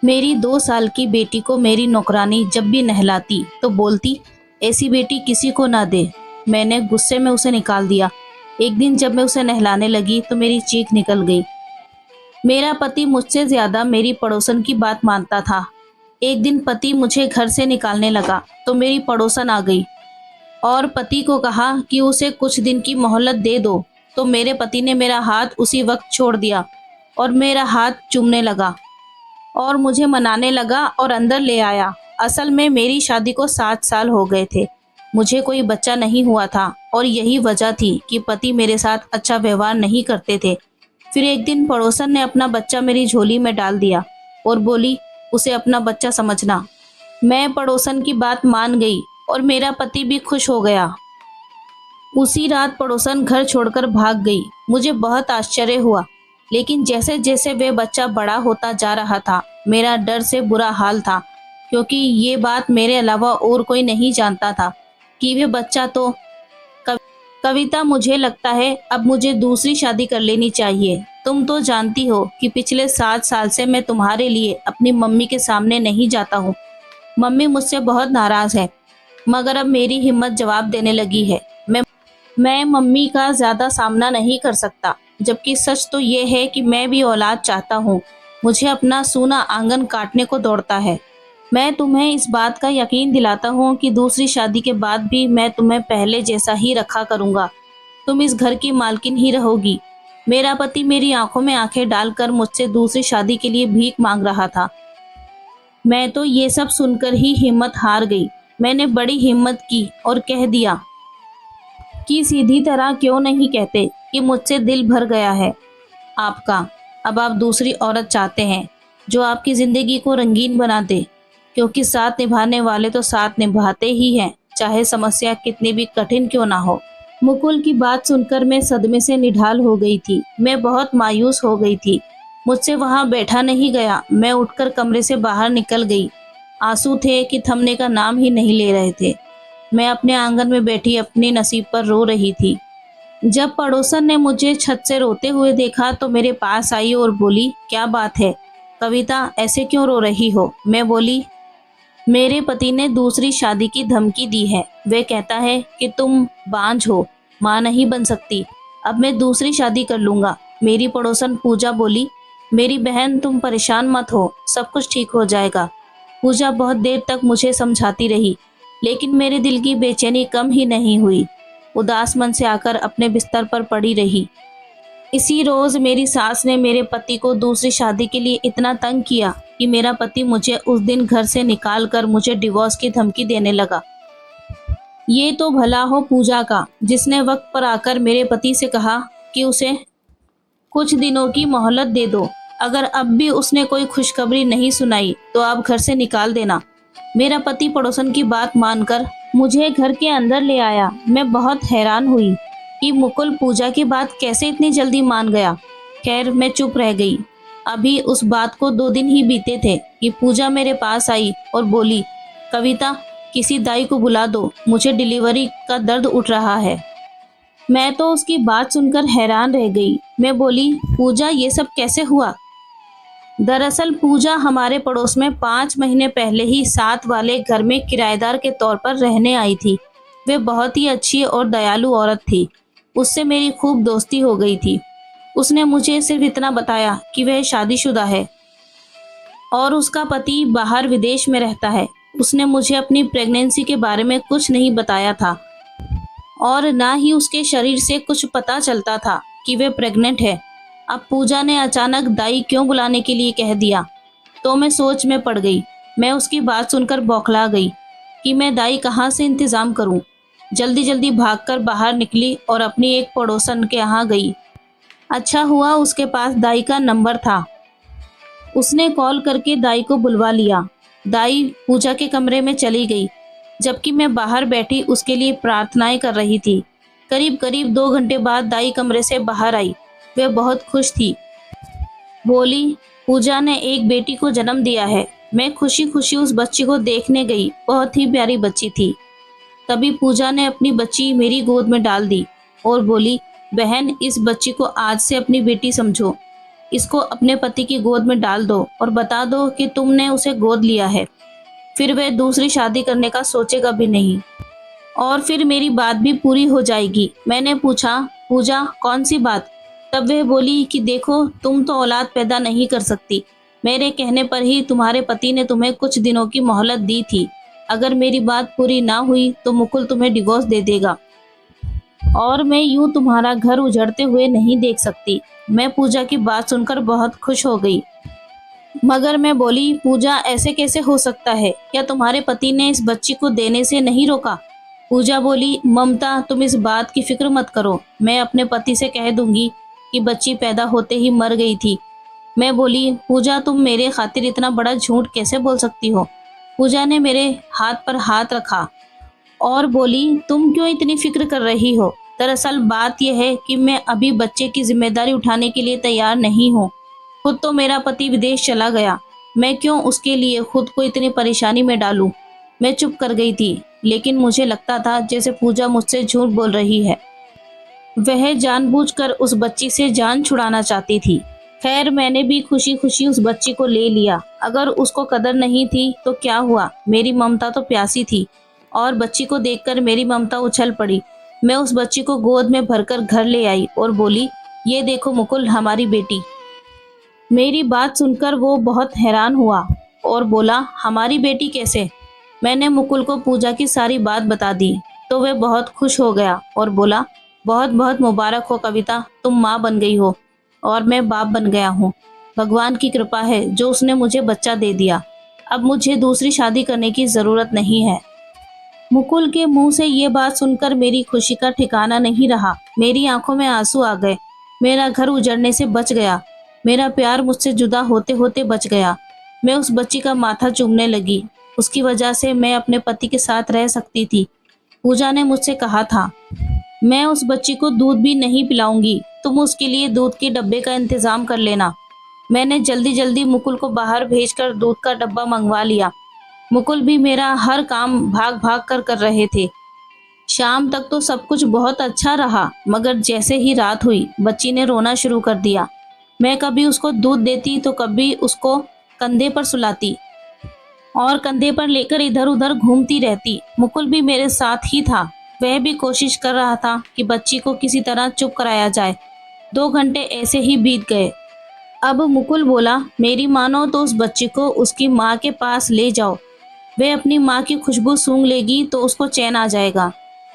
मेरी 2 साल की बेटी को मेरी नौकरानी जब भी नहलाती तो बोलती, ऐसी बेटी किसी को ना दे। मैंने गुस्से में उसे निकाल दिया। एक दिन जब मैं उसे नहलाने लगी तो मेरी चीख निकल गई। मेरा पति मुझसे ज्यादा मेरी पड़ोसन की बात मानता था। एक दिन पति मुझे घर से निकालने लगा तो मेरी पड़ोसन आ गई और पति को कहा कि उसे कुछ दिन की मोहलत दे दो। तो मेरे पति ने मेरा हाथ उसी वक्त छोड़ दिया और मेरा हाथ चूमने लगा और मुझे मनाने लगा और अंदर ले आया। असल में मेरी शादी को 7 साल हो गए थे। मुझे कोई बच्चा नहीं हुआ था और यही वजह थी कि पति मेरे साथ अच्छा व्यवहार नहीं करते थे। फिर एक दिन पड़ोसन ने अपना बच्चा मेरी झोली में डाल दिया और बोली, उसे अपना बच्चा समझना। मैं पड़ोसन की बात मान गई और मेरा पति भी खुश हो गया। उसी रात पड़ोसन घर छोड़कर भाग गई। मुझे बहुत आश्चर्य हुआ, लेकिन जैसे जैसे वे बच्चा बड़ा होता जा रहा था मेरा डर से बुरा हाल था, क्योंकि ये बात मेरे अलावा और कोई नहीं जानता था कि वे बच्चा तो कव- कविता, मुझे लगता है अब मुझे दूसरी शादी कर लेनी चाहिए। तुम तो जानती हो कि पिछले 7 साल से मैं तुम्हारे लिए अपनी मम्मी के सामने नहीं जाता हूँ। मम्मी मुझसे बहुत नाराज है, मगर अब मेरी हिम्मत जवाब देने लगी है। मैं मम्मी का ज्यादा सामना नहीं कर सकता, जबकि सच तो ये है कि मैं भी औलाद चाहता हूँ। मुझे अपना सूना आंगन काटने को दौड़ता है। मैं तुम्हें इस बात का यकीन दिलाता हूँ कि दूसरी शादी के बाद भी मैं तुम्हें पहले जैसा ही रखा करूँगा। तुम इस घर की मालकिन ही रहोगी। मेरा पति मेरी आंखों में आंखें डालकर मुझसे दूसरी शादी के लिए भीख मांग रहा था। मैं तो ये सब सुनकर ही हिम्मत हार गई। मैंने बड़ी हिम्मत की और कह दिया कि सीधी तरह क्यों नहीं कहते कि मुझसे दिल भर गया है आपका। अब आप दूसरी औरत चाहते हैं जो आपकी जिंदगी को रंगीन बना दे, क्योंकि साथ निभाने वाले तो साथ निभाते ही हैं, चाहे समस्या कितनी भी कठिन क्यों ना हो। मुकुल की बात सुनकर मैं सदमे से निढाल हो गई थी। मैं बहुत मायूस हो गई थी। मुझसे वहां बैठा नहीं गया। मैं उठकर कमरे से बाहर निकल गई। आंसू थे कि थमने का नाम ही नहीं ले रहे थे। मैं अपने आंगन में बैठी अपने नसीब पर रो रही थी। जब पड़ोसन ने मुझे छत से रोते हुए देखा तो मेरे पास आई और बोली, क्या बात है कविता, ऐसे क्यों रो रही हो? मैं बोली, मेरे पति ने दूसरी शादी की धमकी दी है। वे कहता है कि तुम बांझ हो, माँ नहीं बन सकती। अब मैं दूसरी शादी कर लूंगा। मेरी पड़ोसन पूजा बोली, मेरी बहन तुम परेशान मत हो, सब कुछ ठीक हो जाएगा। पूजा बहुत देर तक मुझे समझाती रही, लेकिन मेरे दिल की बेचैनी कम ही नहीं हुई। उदास मन से आकर अपने बिस्तर पर पड़ी रही। इसी रोज मेरी सास ने मेरे पति को दूसरी शादी के लिए इतना तंग किया कि मेरा पति मुझे उस दिन घर से निकाल कर मुझे डिवोर्स की धमकी देने लगा। ये तो भला हो पूजा का, जिसने वक्त पर आकर मेरे पति से कहा कि उसे कुछ दिनों की मोहलत दे दो। अगर अब भी उसने कोई खुशखबरी नहीं सुनाई तो आप घर से निकाल देना। मेरा पति पड़ोसन की बात मानकर मुझे घर के अंदर ले आया। मैं बहुत हैरान हुई कि मुकुल पूजा की बात कैसे इतनी जल्दी मान गया। खैर मैं चुप रह गई। अभी उस बात को 2 दिन ही बीते थे कि पूजा मेरे पास आई और बोली, कविता, किसी दाई को बुला दो, मुझे डिलीवरी का दर्द उठ रहा है। मैं तो उसकी बात सुनकर हैरान रह गई। मैं बोली, पूजा, ये सब कैसे हुआ? दरअसल पूजा हमारे पड़ोस में 5 महीने पहले ही साथ वाले घर में किराएदार के तौर पर रहने आई थी। वे बहुत ही अच्छी और दयालु औरत थी। उससे मेरी खूब दोस्ती हो गई थी। उसने मुझे सिर्फ इतना बताया कि वह शादीशुदा है और उसका पति बाहर विदेश में रहता है। उसने मुझे अपनी प्रेगनेंसी के बारे में कुछ नहीं बताया था और ना ही उसके शरीर से कुछ पता चलता था कि वे प्रेग्नेंट है। अब पूजा ने अचानक दाई क्यों बुलाने के लिए कह दिया तो मैं सोच में पड़ गई। मैं उसकी बात सुनकर बौखला गई कि मैं दाई कहाँ से इंतजाम करूं। जल्दी जल्दी भागकर बाहर निकली और अपनी एक पड़ोसन के यहाँ गई। अच्छा हुआ उसके पास दाई का नंबर था। उसने कॉल करके दाई को बुलवा लिया। दाई पूजा के कमरे में चली गई, जबकि मैं बाहर बैठी उसके लिए प्रार्थनाएं कर रही थी। करीब करीब 2 घंटे बाद दाई कमरे से बाहर आई। वह बहुत खुश थी। बोली, पूजा ने एक बेटी को जन्म दिया है। मैं खुशी खुशी उस बच्ची को देखने गई। बहुत ही प्यारी बच्ची थी। तभी पूजा ने अपनी बच्ची मेरी गोद में डाल दी और बोली, बहन, इस बच्ची को आज से अपनी बेटी समझो। इसको अपने पति की गोद में डाल दो और बता दो कि तुमने उसे गोद लिया है। फिर वह दूसरी शादी करने का सोचेगा भी नहीं और फिर मेरी बात भी पूरी हो जाएगी। मैंने पूछा, पूजा कौन सी बात? तब वह बोली कि देखो, तुम तो औलाद पैदा नहीं कर सकती। मेरे कहने पर ही तुम्हारे पति ने तुम्हें कुछ दिनों की मोहलत दी थी। अगर मेरी बात पूरी ना हुई तो मुकुल तुम्हें डिवोर्स दे देगा और मैं यूं तुम्हारा घर उजड़ते हुए नहीं देख सकती। मैं पूजा की बात सुनकर बहुत खुश हो गई, मगर मैं बोली, पूजा ऐसे कैसे हो सकता है? क्या तुम्हारे पति ने इस बच्ची को देने से नहीं रोका? पूजा बोली, ममता तुम इस बात की फिक्र मत करो, मैं अपने पति से कह दूंगी कि बच्ची पैदा होते ही मर गई थी। मैं बोली, पूजा तुम मेरे खातिर इतना बड़ा झूठ कैसे बोल सकती हो? पूजा ने मेरे हाथ पर हाथ रखा और बोली, तुम क्यों इतनी फिक्र कर रही हो? दरअसल बात यह है कि मैं अभी बच्चे की जिम्मेदारी उठाने के लिए तैयार नहीं हूँ। खुद तो मेरा पति विदेश चला गया, मैं क्यों उसके लिए खुद को इतनी परेशानी में डालूं? मैं चुप कर गई थी, लेकिन मुझे लगता था जैसे पूजा मुझसे झूठ बोल रही है। वह जानबूझकर उस बच्ची से जान छुड़ाना चाहती थी। खैर, मैंने भी खुशी खुशी उस बच्ची को ले लिया। अगर उसको कदर नहीं थी तो क्या हुआ, मेरी ममता तो प्यासी थी और बच्ची को देखकर मेरी ममता उछल पड़ी। मैं उस बच्ची को गोद में भरकर घर ले आई और बोली, ये देखो मुकुल, हमारी बेटी। मेरी बात सुनकर वो बहुत हैरान हुआ और बोला, हमारी बेटी कैसे? मैंने मुकुल को पूजा की सारी बात बता दी तो वह बहुत खुश हो गया और बोला, बहुत बहुत मुबारक हो कविता, तुम माँ बन गई हो और मैं बाप बन गया हूँ। भगवान की कृपा है जो उसने मुझे बच्चा दे दिया। अब मुझे दूसरी शादी करने की ज़रूरत नहीं है। मुकुल के मुंह से ये बात सुनकर मेरी खुशी का ठिकाना नहीं रहा। मेरी आंखों में आंसू आ गए। मेरा घर उजड़ने से बच गया, मेरा प्यार मुझसे जुदा होते होते बच गया। मैं उस बच्ची का माथा चूमने लगी, उसकी वजह से मैं अपने पति के साथ रह सकती थी। पूजा ने मुझसे कहा था, मैं उस बच्ची को दूध भी नहीं पिलाऊंगी, तुम उसके लिए दूध के डब्बे का इंतजाम कर लेना। मैंने जल्दी जल्दी मुकुल को बाहर भेजकर दूध का डब्बा मंगवा लिया। मुकुल भी मेरा हर काम भाग भाग कर रहे थे। शाम तक तो सब कुछ बहुत अच्छा रहा, मगर जैसे ही रात हुई बच्ची ने रोना शुरू कर दिया। मैं कभी उसको दूध देती तो कभी उसको कंधे पर सुलाती और कंधे पर लेकर इधर उधर घूमती रहती। मुकुल भी मेरे साथ ही था, वह भी कोशिश कर रहा था कि बच्ची को किसी तरह चुप कराया जाए। 2 घंटे ऐसे ही बीत गए। अब मुकुल बोला, मेरी मानो तो उस बच्ची को उसकी माँ के पास ले जाओ, वह अपनी माँ की खुशबू सूंघ लेगी तो उसको चैन आ जाएगा।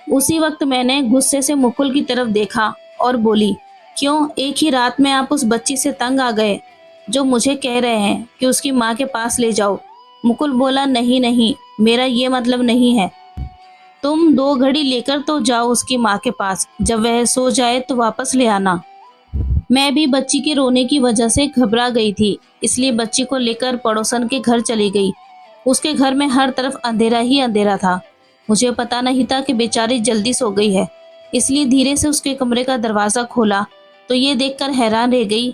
उसी वक्त मैंने गुस्से से मुकुल की तरफ देखा और बोली, क्यों, एक ही रात में आप उस बच्ची से तंग आ गए जो मुझे कह रहे हैं कि उसकी माँ के पास ले जाओ? मुकुल बोला, नहीं नहीं, मेरा ये मतलब नहीं है। तुम 2 घड़ी लेकर तो जाओ उसकी माँ के पास, जब वह सो जाए तो वापस ले आना। मैं भी बच्ची के रोने की वजह से घबरा गई थी, इसलिए बच्ची को लेकर पड़ोसन के घर चली गई। उसके घर में हर तरफ अंधेरा ही अंधेरा था। मुझे पता नहीं था कि बेचारी जल्दी सो गई है, इसलिए धीरे से उसके कमरे का दरवाज़ा खोला तो ये देखकर हैरान रह गई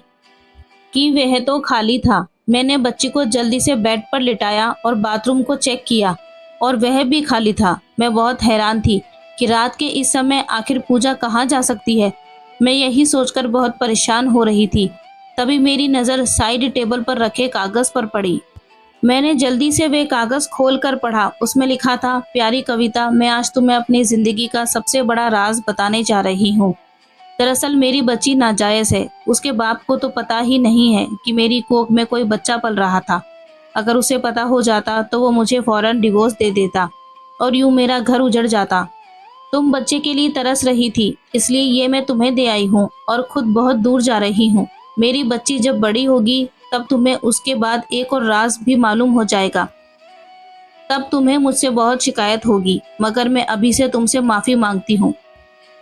कि वह तो खाली था। मैंने बच्ची को जल्दी से बेड पर लिटाया और बाथरूम को चेक किया और वह भी खाली था। मैं बहुत हैरान थी कि रात के इस समय आखिर पूजा कहाँ जा सकती है। मैं यही सोचकर बहुत परेशान हो रही थी। तभी मेरी नज़र साइड टेबल पर रखे कागज़ पर पड़ी। मैंने जल्दी से वे कागज़ खोल कर पढ़ा। उसमें लिखा था, प्यारी कविता, मैं आज तुम्हें अपनी ज़िंदगी का सबसे बड़ा राज बताने जा रही हूँ। दरअसल मेरी बच्ची नाजायज़ है। उसके बाप को तो पता ही नहीं है कि मेरी कोख में कोई बच्चा पल रहा था। अगर उसे पता हो जाता तो वो मुझे फ़ौरन डिवोर्स दे देता और यूँ मेरा घर उजड़ जाता। तुम बच्चे के लिए तरस रही थी, इसलिए ये मैं तुम्हें दे आई हूँ और खुद बहुत दूर जा रही हूँ। मेरी बच्ची जब बड़ी होगी तब तुम्हें उसके बाद एक और राज भी मालूम हो जाएगा। तब तुम्हें मुझसे बहुत शिकायत होगी, मगर मैं अभी से तुमसे माफ़ी मांगती हूँ।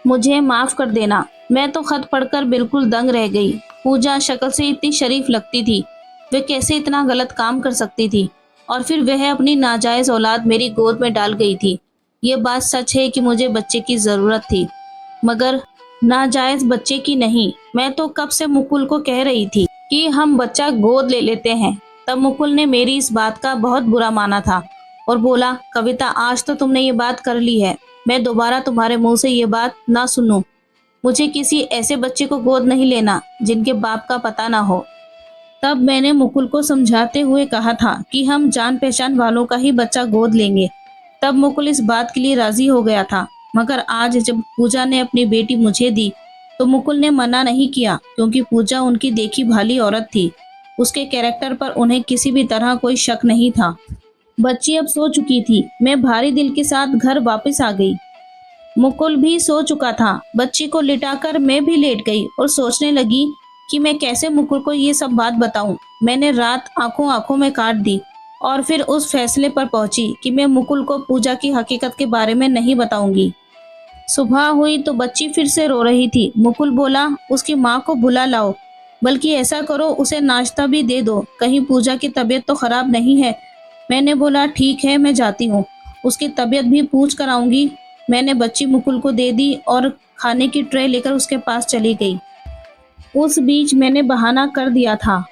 मुझे माफ़ कर देना। मैं तो खत पढ़कर बिल्कुल दंग रह गई। पूजा शक्ल से इतनी शरीफ लगती थी, वह कैसे इतना गलत काम कर सकती थी? और फिर वह अपनी नाजायज़ औलाद मेरी गोद में डाल गई थी। ये बात सच है कि मुझे बच्चे की ज़रूरत थी, मगर नाजायज़ बच्चे की नहीं। मैं तो कब से मुकुल को कह रही थी कि हम बच्चा गोद ले लेते हैं। तब मुकुल ने मेरी इस बात का बहुत बुरा माना था और बोला, कविता, आज तो तुमने ये बात कर ली है, मैं दोबारा तुम्हारे मुंह से ये बात ना सुनूं। मुझे किसी ऐसे बच्चे को गोद नहीं लेना जिनके बाप का पता ना हो। तब मैंने मुकुल को समझाते हुए कहा था कि हम जान पहचान वालों का ही बच्चा गोद लेंगे। तब मुकुल इस बात के लिए राजी हो गया था। मगर आज जब पूजा ने अपनी बेटी मुझे दी तो मुकुल ने मना नहीं किया, क्योंकि पूजा उनकी देखी भाली औरत थी। उसके कैरेक्टर पर उन्हें किसी भी तरह कोई शक नहीं था। बच्ची अब सो चुकी थी। मैं भारी दिल के साथ घर वापस आ गई। मुकुल भी सो चुका था। बच्ची को लिटाकर मैं भी लेट गई और सोचने लगी कि मैं कैसे मुकुल को ये सब बात बताऊं। मैंने रात आंखों आंखों में काट दी और फिर उस फैसले पर पहुंची कि मैं मुकुल को पूजा की हकीकत के बारे में नहीं बताऊंगी। सुबह हुई तो बच्ची फिर से रो रही थी। मुकुल बोला, उसकी माँ को बुला लाओ, बल्कि ऐसा करो उसे नाश्ता भी दे दो, कहीं पूजा की तबीयत तो खराब नहीं है। मैंने बोला, ठीक है, मैं जाती हूँ, उसकी तबीयत भी पूछ कर आऊंगी। मैंने बच्ची मुकुल को दे दी और खाने की ट्रे लेकर उसके पास चली गई। उस बीच मैंने बहाना कर दिया था।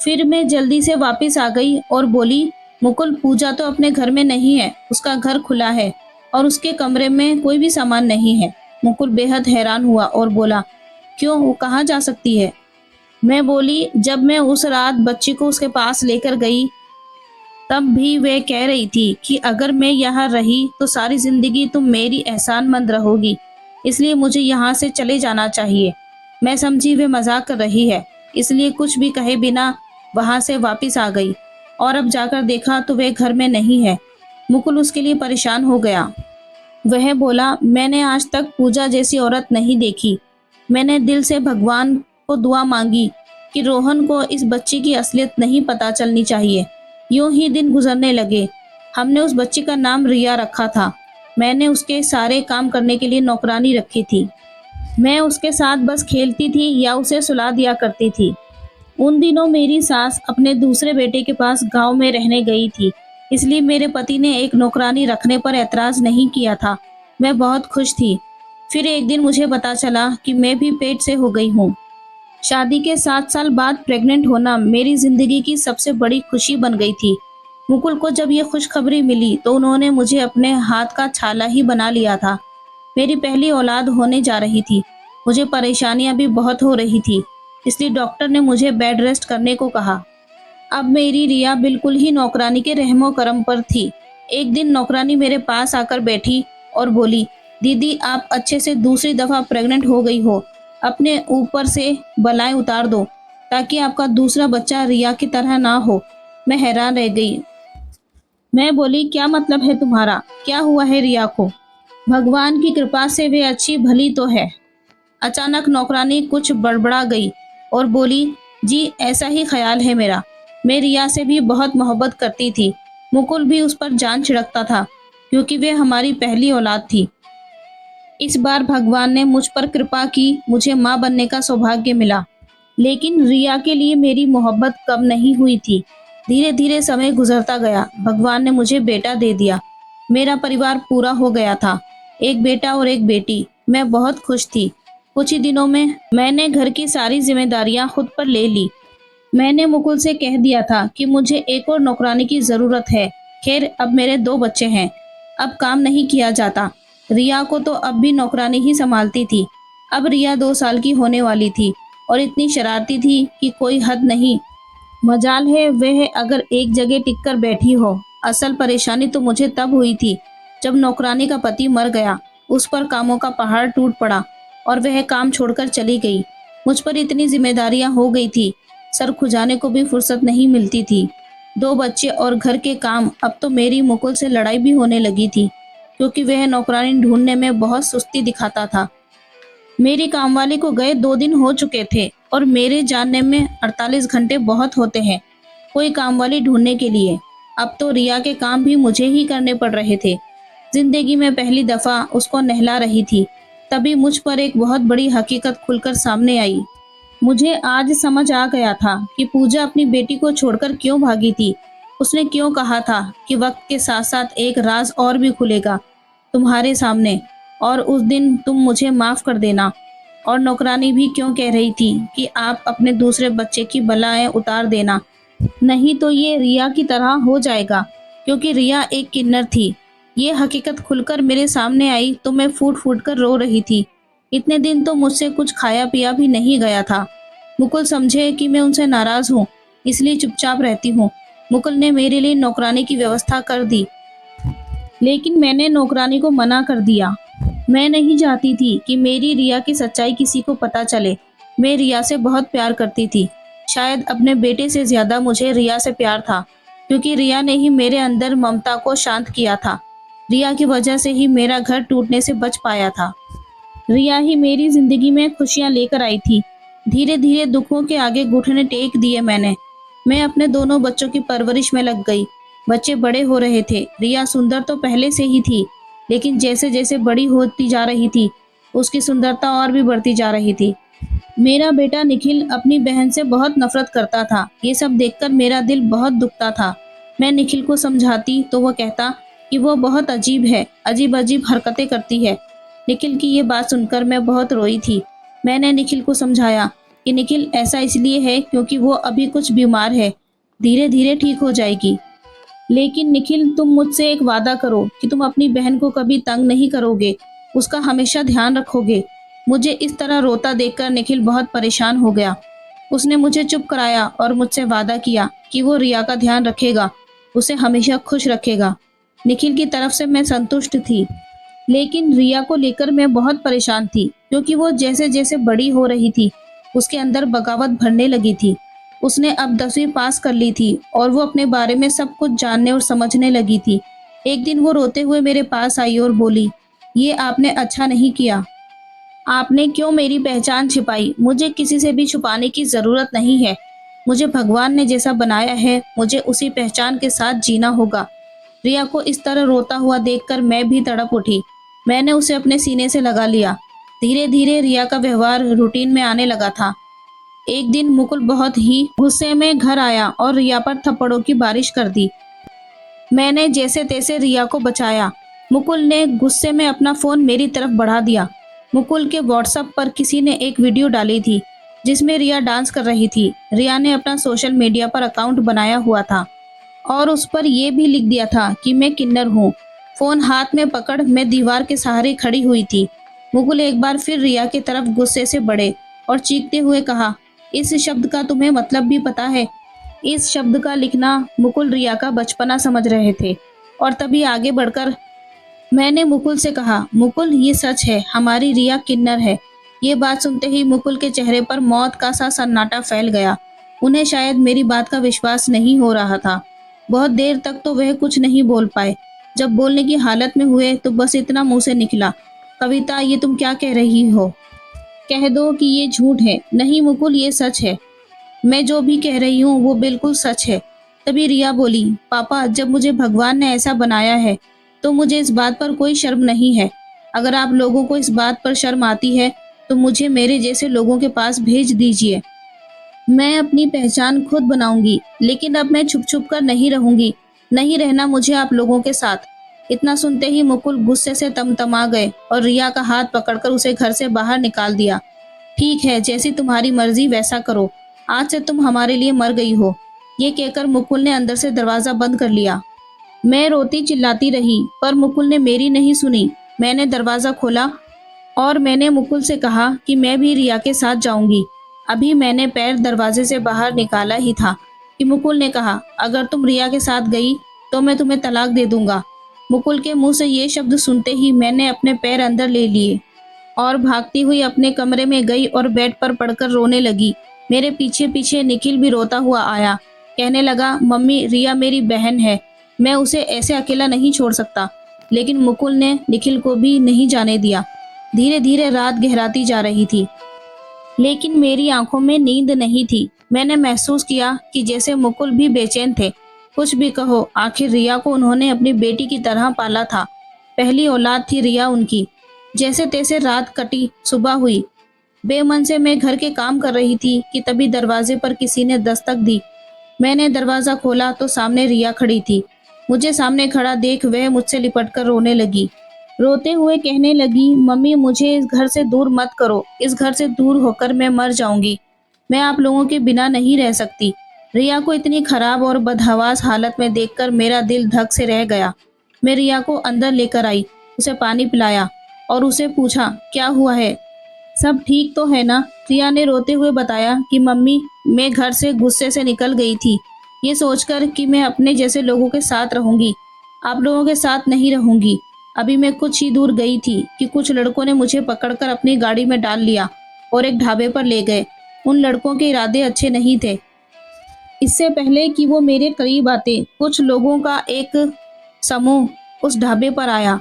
फिर मैं जल्दी से वापस आ गई और बोली, मुकुल, पूजा तो अपने घर में नहीं है, उसका घर खुला है और उसके कमरे में कोई भी सामान नहीं है। मुकुल बेहद हैरान हुआ और बोला, क्यों, वो कहाँ जा सकती है? मैं बोली, जब मैं उस रात बच्ची को उसके पास लेकर गई तब भी वह कह रही थी कि अगर मैं यहाँ रही तो सारी जिंदगी तुम मेरी एहसानमंद रहोगी, इसलिए मुझे यहाँ से चले जाना चाहिए। मैं समझी वे मजाक कर रही है, इसलिए कुछ भी कहे बिना वहां से वापस आ गई और अब जाकर देखा तो वह घर में नहीं है। मुकुल उसके लिए परेशान हो गया। वह बोला, मैंने आज तक पूजा जैसी औरत नहीं देखी। मैंने दिल से भगवान को दुआ मांगी कि रोहन को इस बच्ची की असलियत नहीं पता चलनी चाहिए। यूं ही दिन गुजरने लगे। हमने उस बच्ची का नाम रिया रखा था। मैंने उसके सारे काम करने के लिए नौकरानी रखी थी। मैं उसके साथ बस खेलती थी या उसे सुला दिया करती थी। उन दिनों मेरी सास अपने दूसरे बेटे के पास गांव में रहने गई थी, इसलिए मेरे पति ने एक नौकरानी रखने पर ऐतराज नहीं किया था। मैं बहुत खुश थी। फिर एक दिन मुझे पता चला कि मैं भी पेट से हो गई हूँ। शादी के 7 साल बाद प्रेग्नेंट होना मेरी जिंदगी की सबसे बड़ी खुशी बन गई थी। मुकुल को जब ये खुशखबरी मिली तो उन्होंने मुझे अपने हाथ का छाला ही बना लिया था। मेरी पहली औलाद होने जा रही थी। मुझे परेशानियां भी बहुत हो रही थी, इसलिए डॉक्टर ने मुझे बेड रेस्ट करने को कहा। अब मेरी रिया बिल्कुल ही नौकरानी के रहमो करम पर थी। एक दिन नौकरानी मेरे पास आकर बैठी और बोली, दीदी, आप अच्छे से दूसरी दफा प्रेग्नेंट हो गई हो, अपने ऊपर से बलाएं उतार दो ताकि आपका दूसरा बच्चा रिया की तरह ना हो। मैं हैरान रह गई। मैं बोली, क्या मतलब है तुम्हारा? क्या हुआ है रिया को? भगवान की कृपा से वे अच्छी भली तो है। अचानक नौकरानी कुछ बड़बड़ा गई और बोली, जी ऐसा ही ख्याल है मेरा। मैं रिया से भी बहुत मोहब्बत करती थी। मुकुल भी उस पर जान छिड़कता था, क्योंकि वे हमारी पहली औलाद थी। इस बार भगवान ने मुझ पर कृपा की, मुझे माँ बनने का सौभाग्य मिला। लेकिन रिया के लिए मेरी मोहब्बत कम नहीं हुई थी। धीरे धीरे समय गुजरता गया। भगवान ने मुझे बेटा दे दिया। मेरा परिवार पूरा हो गया था, एक बेटा और एक बेटी। मैं बहुत खुश थी। कुछ ही दिनों में मैंने घर की सारी जिम्मेदारियां खुद पर ले ली। मैंने मुकुल से कह दिया था कि मुझे एक और नौकरानी की जरूरत है। खैर, अब मेरे 2 बच्चे हैं। अब काम नहीं किया जाता। रिया को तो अब भी नौकरानी ही संभालती थी। अब रिया 2 साल की होने वाली थी और इतनी शरारती थी कि कोई हद नहीं। मजाल है वह अगर एक जगह टिककर बैठी हो। असल परेशानी तो मुझे तब हुई थी जब नौकरानी का पति मर गया। उस पर कामों का पहाड़ टूट पड़ा और वह काम छोड़कर चली गई। मुझ पर इतनी जिम्मेदारियां हो गई थी, सर खुजाने को भी फुर्सत नहीं मिलती थी। 2 बच्चे और घर के काम। अब तो मेरी मुकुल से लड़ाई भी होने लगी थी, क्योंकि वह नौकरानी ढूंढने में बहुत सुस्ती दिखाता था। मेरी कामवाली को गए 2 दिन हो चुके थे और मेरे जानने में 48 घंटे बहुत होते हैं कोई कामवाली ढूंढने के लिए। अब तो रिया के काम भी मुझे ही करने पड़ रहे थे। जिंदगी में पहली दफा उसको नहला रही थी, तभी मुझ पर एक बहुत बड़ी हकीकत खुलकर सामने आई। मुझे आज समझ आ गया था कि पूजा अपनी बेटी को छोड़कर क्यों भागी थी। उसने क्यों कहा था कि वक्त के साथ साथ एक राज और भी खुलेगा तुम्हारे सामने, और उस दिन तुम मुझे माफ कर देना। और नौकरानी भी क्यों कह रही थी कि आप अपने दूसरे बच्चे की बलाएं उतार देना, नहीं तो ये रिया की तरह हो जाएगा, क्योंकि रिया एक किन्नर थी। ये हकीकत खुलकर मेरे सामने आई तो मैं फूट फूट कर रो रही थी। इतने दिन तो मुझसे कुछ खाया पिया भी नहीं गया था। मुकुल समझे कि मैं उनसे नाराज हूँ, इसलिए चुपचाप रहती हूँ। मुकुल ने मेरे लिए नौकरानी की व्यवस्था कर दी, लेकिन मैंने नौकरानी को मना कर दिया। मैं नहीं चाहती थी कि मेरी रिया की सच्चाई किसी को पता चले। मैं रिया से बहुत प्यार करती थी। शायद अपने बेटे से ज्यादा मुझे रिया से प्यार था, क्योंकि रिया ने ही मेरे अंदर ममता को शांत किया था। रिया की वजह से ही मेरा घर टूटने से बच पाया था। रिया ही मेरी जिंदगी में खुशियां लेकर आई थी। धीरे धीरे दुखों के आगे घुटने टेक दिए मैंने। मैं अपने दोनों बच्चों की परवरिश में लग गई। बच्चे बड़े हो रहे थे। रिया सुंदर तो पहले से ही थी, लेकिन जैसे जैसे बड़ी होती जा रही थी, उसकी सुंदरता और भी बढ़ती जा रही थी। मेरा बेटा निखिल अपनी बहन से बहुत नफरत करता था। ये सब देखकर मेरा दिल बहुत दुखता था। मैं निखिल को समझाती तो वह कहता कि वो बहुत अजीब है, अजीब अजीब हरकतें करती है। निखिल की ये बात सुनकर मैं बहुत रोई थी। मैंने निखिल को समझाया कि निखिल ऐसा इसलिए है क्योंकि वो अभी कुछ बीमार है, धीरे धीरे ठीक हो जाएगी। लेकिन निखिल, तुम मुझसे एक वादा करो कि तुम अपनी बहन को कभी तंग नहीं करोगे, उसका हमेशा ध्यान रखोगे। मुझे इस तरह रोता देखकर निखिल बहुत परेशान हो गया। उसने मुझे चुप कराया और मुझसे वादा किया कि वो रिया का ध्यान रखेगा, उसे हमेशा खुश रखेगा। निखिल की तरफ से मैं संतुष्ट थी, लेकिन रिया को लेकर मैं बहुत परेशान थी, क्योंकि वो जैसे जैसे बड़ी हो रही थी, उसके अंदर बगावत भरने लगी थी। उसने अब 10वीं पास कर ली थी और वो अपने बारे में सब कुछ जानने और समझने लगी थी। एक दिन वो रोते हुए मेरे पास आई और बोली, ये आपने अच्छा नहीं किया। आपने क्यों मेरी पहचान छिपाई? मुझे किसी से भी छुपाने की जरूरत नहीं है। मुझे भगवान ने जैसा बनाया है, मुझे उसी पहचान के साथ जीना होगा। रिया को इस तरह रोता हुआ देखकर मैं भी तड़प उठी। मैंने उसे अपने सीने से लगा लिया। धीरे धीरे रिया का व्यवहार रूटीन में आने लगा था। एक दिन मुकुल बहुत ही गुस्से में घर आया और रिया पर थप्पड़ों की बारिश कर दी। मैंने जैसे तैसे रिया को बचाया। मुकुल ने गुस्से में अपना फोन मेरी तरफ बढ़ा दिया। मुकुल के व्हाट्सएप पर किसी ने एक वीडियो डाली थी जिसमें रिया डांस कर रही थी। रिया ने अपना सोशल मीडिया पर अकाउंट बनाया हुआ था और उस पर यह भी लिख दिया था कि मैं किन्नर हूँ। फोन हाथ में पकड़ मैं दीवार के सहारे खड़ी हुई थी। मुकुल एक बार फिर रिया की तरफ गुस्से से बढ़े और चीखते हुए कहा, इस शब्द का तुम्हें मतलब भी पता है? इस शब्द का लिखना मुकुल रिया का बचपना समझ रहे थे। और तभी आगे बढ़कर मैंने मुकुल से कहा, मुकुल ये सच है, हमारी रिया किन्नर है। ये बात सुनते ही मुकुल के चेहरे पर मौत का सा सन्नाटा फैल गया। उन्हें शायद मेरी बात का विश्वास नहीं हो रहा था। बहुत देर तक तो वह कुछ नहीं बोल पाए। जब बोलने की हालत में हुए तो बस इतना मुंह से निकला, कविता ये तुम क्या कह रही हो? कह दो कि ये झूठ है। नहीं मुकुल, ये सच है। मैं जो भी कह रही हूँ वो बिल्कुल सच है। तभी रिया बोली, पापा जब मुझे भगवान ने ऐसा बनाया है तो मुझे इस बात पर कोई शर्म नहीं है। अगर आप लोगों को इस बात पर शर्म आती है तो मुझे मेरे जैसे लोगों के पास भेज दीजिए। मैं अपनी पहचान खुद बनाऊंगी, लेकिन अब मैं छुप छुप कर नहीं रहूंगी। नहीं रहना मुझे आप लोगों के साथ। इतना सुनते ही मुकुल गुस्से से तमतमा गए और रिया का हाथ पकड़कर उसे घर से बाहर निकाल दिया। ठीक है, जैसी तुम्हारी मर्जी वैसा करो। आज से तुम हमारे लिए मर गई हो। ये कहकर मुकुल ने अंदर से दरवाजा बंद कर लिया। मैं रोती चिल्लाती रही, पर मुकुल ने मेरी नहीं सुनी। मैंने दरवाजा खोला और मैंने मुकुल से कहा कि मैं भी रिया के साथ जाऊंगी। अभी मैंने पैर दरवाजे से बाहर निकाला ही था कि मुकुल ने कहा, अगर तुम रिया के साथ गई तो मैं तुम्हें तलाक दे दूंगा। मुकुल के मुंह से ये शब्द सुनते ही मैंने अपने पैर अंदर ले लिए और भागती हुई अपने कमरे में गई और बेड पर पड़कर रोने लगी। मेरे पीछे पीछे निखिल भी रोता हुआ आया। कहने लगा, मम्मी रिया मेरी बहन है, मैं उसे ऐसे अकेला नहीं छोड़ सकता। लेकिन मुकुल ने निखिल को भी नहीं जाने दिया। धीरे धीरे रात गहराती जा रही थी, लेकिन मेरी आंखों में नींद नहीं थी। मैंने महसूस किया कि जैसे मुकुल भी बेचैन थे। कुछ भी कहो, आखिर रिया को उन्होंने अपनी बेटी की तरह पाला था। पहली औलाद थी रिया उनकी। जैसे तैसे रात कटी, सुबह हुई। बेमन से मैं घर के काम कर रही थी कि तभी दरवाजे पर किसी ने दस्तक दी। मैंने दरवाजा खोला तो सामने रिया खड़ी थी। मुझे सामने खड़ा देख वह मुझसे लिपटकर रोने लगी। रोते हुए कहने लगी, मम्मी मुझे इस घर से दूर मत करो। इस घर से दूर होकर मैं मर जाऊंगी। मैं आप लोगों के बिना नहीं रह सकती। रिया को इतनी खराब और बदहवास हालत में देखकर मेरा दिल धक से रह गया। मैं रिया को अंदर लेकर आई, उसे पानी पिलाया और उसे पूछा, क्या हुआ है? सब ठीक तो है ना? रिया ने रोते हुए बताया कि मम्मी, मैं घर से गुस्से से निकल गई थी, ये सोचकर कि मैं अपने जैसे लोगों के साथ रहूंगी, आप लोगों के साथ नहीं रहूंगी। अभी मैं कुछ ही दूर गई थी कि कुछ लड़कों ने मुझे पकड़कर अपनी गाड़ी में डाल लिया और एक ढाबे पर ले गए। उन लड़कों के इरादे अच्छे नहीं थे। इससे पहले कि वो मेरे करीब आते, कुछ लोगों का एक समूह उस ढाबे पर आया।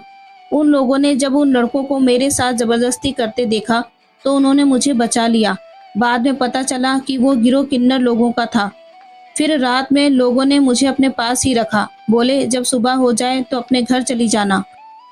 उन लोगों ने जब उन लड़कों को मेरे साथ जबरदस्ती करते देखा तो उन्होंने मुझे बचा लिया। बाद में पता चला कि वो गिरोह किन्नर लोगों का था। फिर रात में लोगों ने मुझे अपने पास ही रखा, बोले जब सुबह हो जाए तो अपने घर चली जाना।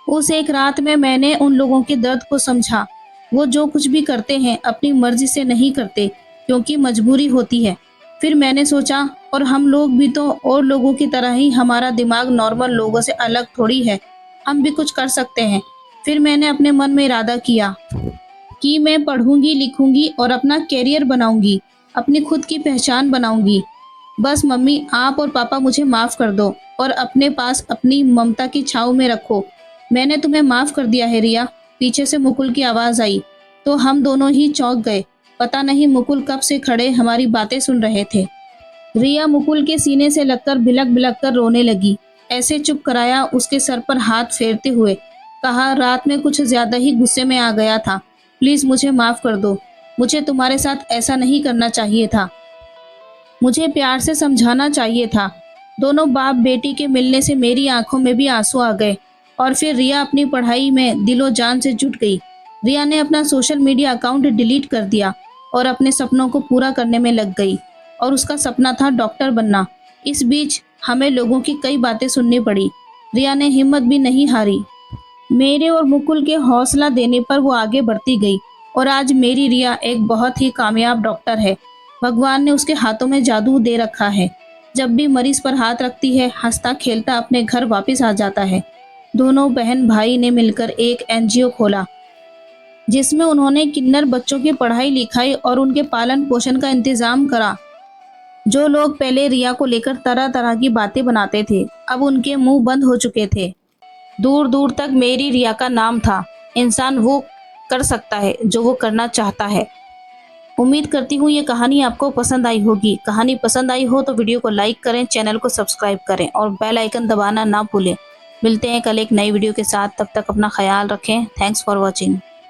उस एक रात में मैंने उन लोगों के दर्द को समझा। वो जो कुछ भी करते हैं अपनी मर्जी से नहीं करते, क्योंकि मजबूरी होती है। फिर मैंने सोचा, और हम लोग भी तो और लोगों की तरह ही, हमारा दिमाग नॉर्मल लोगों से अलग थोड़ी है, हम भी कुछ कर सकते हैं। फिर मैंने अपने मन में इरादा किया कि मैं पढ़ूंगी, लिखूंगी और अपना कैरियर बनाऊंगी, अपनी खुद की पहचान बनाऊंगी। बस मम्मी, आप और पापा मुझे माफ़ कर दो और अपने पास अपनी ममता की छाँव में रखो। मैंने तुम्हें माफ़ कर दिया है रिया। पीछे से मुकुल की आवाज़ आई तो हम दोनों ही चौंक गए। पता नहीं मुकुल कब से खड़े हमारी बातें सुन रहे थे। रिया मुकुल के सीने से लगकर बिलक बिलक कर रोने लगी। ऐसे चुप कराया, उसके सर पर हाथ फेरते हुए कहा, रात में कुछ ज्यादा ही गुस्से में आ गया था, प्लीज मुझे माफ कर दो। मुझे तुम्हारे साथ ऐसा नहीं करना चाहिए था, मुझे प्यार से समझाना चाहिए था। दोनों बाप बेटी के मिलने से मेरी आंखों में भी आंसू आ गए और फिर रिया अपनी पढ़ाई में दिलो जान से जुट गई। रिया ने अपना सोशल मीडिया अकाउंट डिलीट कर दिया और अपने सपनों को पूरा करने में लग गई, और उसका सपना था डॉक्टर बनना। इस बीच हमें लोगों की कई बातें सुननी पड़ी। रिया ने हिम्मत भी नहीं हारी। मेरे और मुकुल के हौसला देने पर वो आगे बढ़ती गई और आज मेरी रिया एक बहुत ही कामयाब डॉक्टर है। भगवान ने उसके हाथों में जादू दे रखा है। जब भी मरीज पर हाथ रखती है, हंसता खेलता अपने घर वापस आ जाता है। दोनों बहन भाई ने मिलकर एक एनजीओ खोला जिसमें उन्होंने किन्नर बच्चों की पढ़ाई लिखाई और उनके पालन पोषण का इंतजाम करा। जो लोग पहले रिया को लेकर तरह तरह की बातें बनाते थे, अब उनके मुंह बंद हो चुके थे। दूर दूर तक मेरी रिया का नाम था। इंसान वो कर सकता है जो वो करना चाहता है। उम्मीद करती हूँ ये कहानी आपको पसंद आई होगी। कहानी पसंद आई हो तो वीडियो को लाइक करें, चैनल को सब्सक्राइब करें और बेल आइकन दबाना ना भूलें। मिलते हैं कल एक नई वीडियो के साथ, तब तक अपना ख्याल रखें। Thanks for watching.